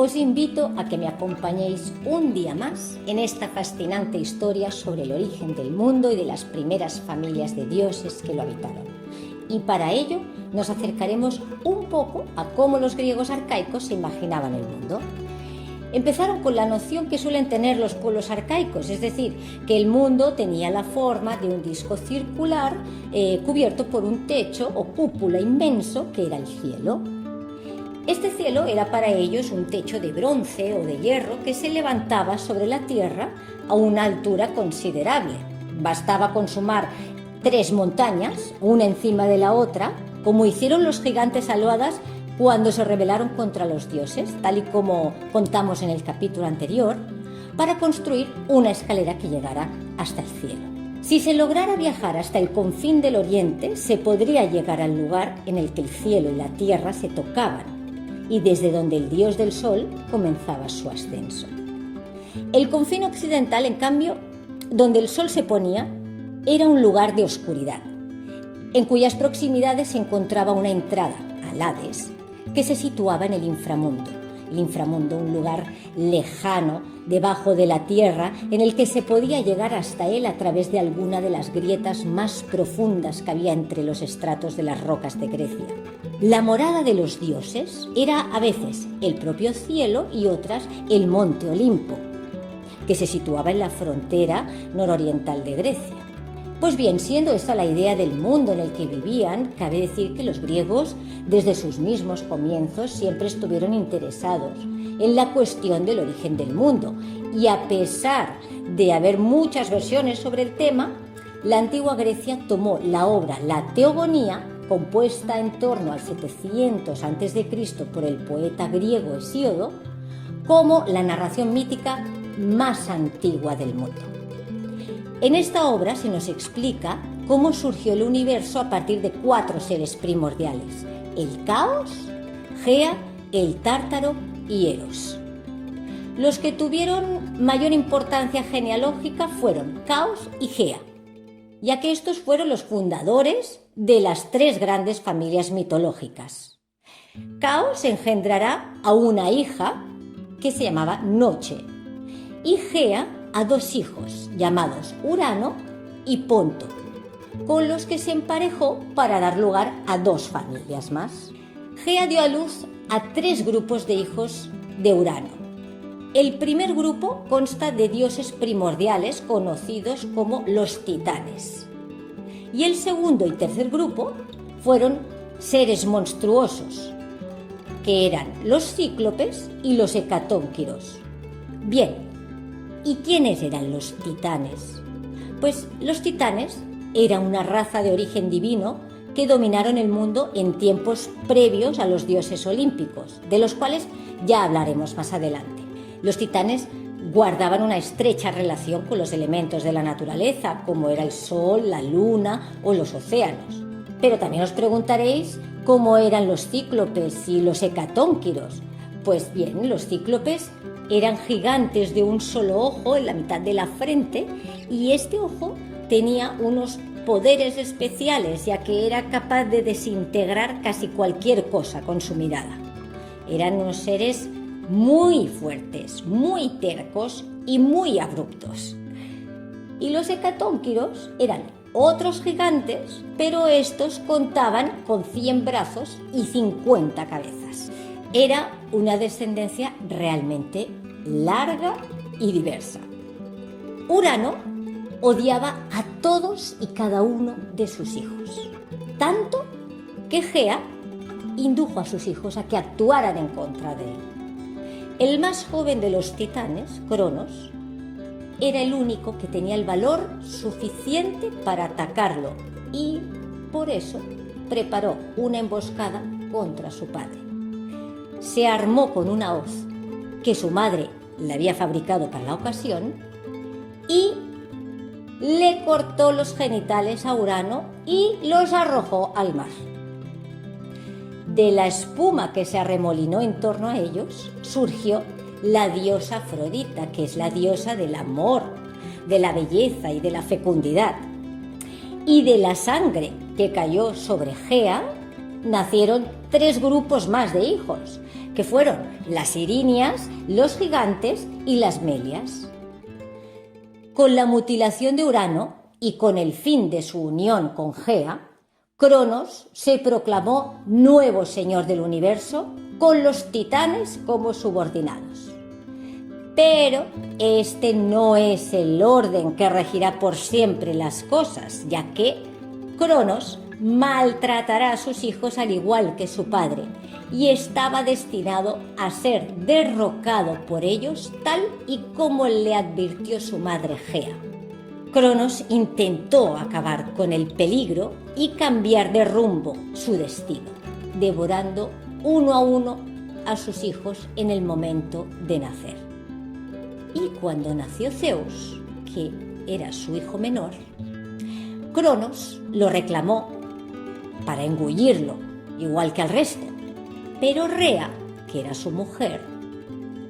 os invito a que me acompañéis un día más en esta fascinante historia sobre el origen del mundo y de las primeras familias de dioses que lo habitaron. Y para ello nos acercaremos un poco a cómo los griegos arcaicos se imaginaban el mundo. Empezaron con la noción que suelen tener los pueblos arcaicos, es decir, que el mundo tenía la forma de un disco circular cubierto por un techo o cúpula inmenso que era el cielo. Este cielo era para ellos un techo de bronce o de hierro que se levantaba sobre la tierra a una altura considerable. Bastaba con sumar 3 montañas, una encima de la otra, como hicieron los gigantes almohadas cuando se rebelaron contra los dioses, tal y como contamos en el capítulo anterior, para construir una escalera que llegara hasta el cielo. Si se lograra viajar hasta el confín del oriente, se podría llegar al lugar en el que el cielo y la tierra se tocaban, y desde donde el dios del sol comenzaba su ascenso. El confín occidental, en cambio, donde el sol se ponía, era un lugar de oscuridad, en cuyas proximidades se encontraba una entrada al Hades, que se situaba en el inframundo. El inframundo, un lugar lejano, debajo de la tierra, en el que se podía llegar hasta él a través de alguna de las grietas más profundas que había entre los estratos de las rocas de Grecia. La morada de los dioses era a veces el propio cielo y otras el monte Olimpo, que se situaba en la frontera nororiental de Grecia. Pues bien, siendo esta la idea del mundo en el que vivían, cabe decir que los griegos, desde sus mismos comienzos, siempre estuvieron interesados en la cuestión del origen del mundo. Y a pesar de haber muchas versiones sobre el tema, la antigua Grecia tomó la obra La Teogonía, compuesta en torno al 700 a.C. por el poeta griego Hesíodo, como la narración mítica más antigua del mundo. En esta obra se nos explica cómo surgió el universo a partir de 4 seres primordiales: el Caos, Gea, el Tártaro y Eros. Los que tuvieron mayor importancia genealógica fueron Caos y Gea, ya que estos fueron los fundadores de las 3 grandes familias mitológicas. Caos engendrará a una hija que se llamaba Noche, y Gea a 2 hijos llamados Urano y Ponto, con los que se emparejó para dar lugar a 2 familias más. Gea dio a luz a 3 grupos de hijos de Urano. El primer grupo consta de dioses primordiales conocidos como los titanes, y el segundo y tercer grupo fueron seres monstruosos, que eran los cíclopes y los hecatónquiros. Bien, ¿y quiénes eran los titanes? Pues los titanes eran una raza de origen divino que dominaron el mundo en tiempos previos a los dioses olímpicos, de los cuales ya hablaremos más adelante. Los titanes guardaban una estrecha relación con los elementos de la naturaleza, como era el sol, la luna o los océanos. Pero también os preguntaréis cómo eran los cíclopes y los hecatónquiros. Pues bien, los cíclopes eran gigantes de un solo ojo en la mitad de la frente, y este ojo tenía unos poderes especiales, ya que era capaz de desintegrar casi cualquier cosa con su mirada. Eran unos seres muy fuertes, muy tercos y muy abruptos. Y los hecatónquiros eran otros gigantes, pero estos contaban con 100 brazos y 50 cabezas. Era una descendencia realmente larga y diversa. Urano odiaba a todos y cada uno de sus hijos, tanto que Gea indujo a sus hijos a que actuaran en contra de él. El más joven de los titanes, Cronos, era el único que tenía el valor suficiente para atacarlo, y por eso preparó una emboscada contra su padre. Se armó con una hoz que su madre le había fabricado para la ocasión y le cortó los genitales a Urano y los arrojó al mar. De la espuma que se arremolinó en torno a ellos surgió la diosa Afrodita, que es la diosa del amor, de la belleza y de la fecundidad. Y de la sangre que cayó sobre Gea nacieron 3 grupos más de hijos, que fueron las Sirinias, los gigantes y las Melias. Con la mutilación de Urano y con el fin de su unión con Gea, Cronos se proclamó nuevo señor del universo, con los titanes como subordinados. Pero este no es el orden que regirá por siempre las cosas, ya que Cronos maltratará a sus hijos al igual que su padre y estaba destinado a ser derrocado por ellos tal y como le advirtió su madre Gea. Cronos intentó acabar con el peligro y cambiar de rumbo su destino, devorando uno a uno a sus hijos en el momento de nacer. Y cuando nació Zeus, que era su hijo menor, Cronos lo reclamó para engullirlo, igual que al resto, pero Rea, que era su mujer,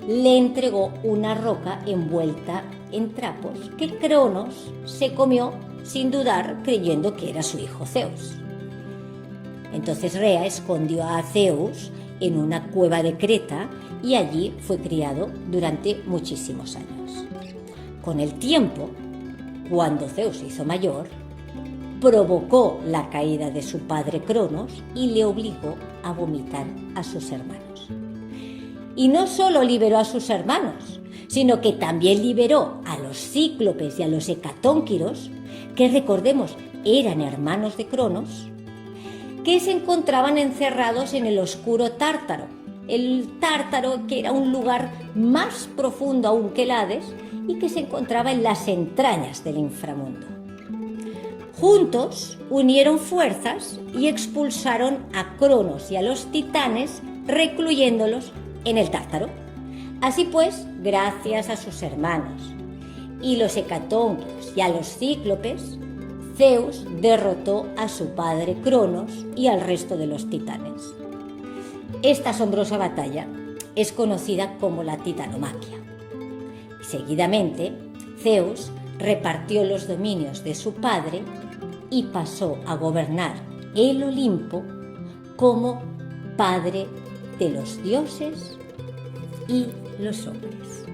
le entregó una roca envuelta en trapos que Cronos se comió sin dudar, creyendo que era su hijo Zeus. Entonces Rea escondió a Zeus en una cueva de Creta y allí fue criado durante muchísimos años. Con el tiempo, cuando Zeus se hizo mayor, provocó la caída de su padre Cronos y le obligó a vomitar a sus hermanos. Y no solo liberó a sus hermanos, sino que también liberó a los cíclopes y a los hecatónquiros, que recordemos eran hermanos de Cronos, que se encontraban encerrados en el oscuro Tártaro. El Tártaro, que era un lugar más profundo aún que el Hades y que se encontraba en las entrañas del inframundo. Juntos unieron fuerzas y expulsaron a Cronos y a los titanes, recluyéndolos en el Tártaro. Así pues, gracias a sus hermanos y los hecatónquiros y a los cíclopes, Zeus derrotó a su padre Cronos y al resto de los titanes. Esta asombrosa batalla es conocida como la Titanomaquia. Seguidamente, Zeus repartió los dominios de su padre y pasó a gobernar el Olimpo como padre de los dioses y los hombres.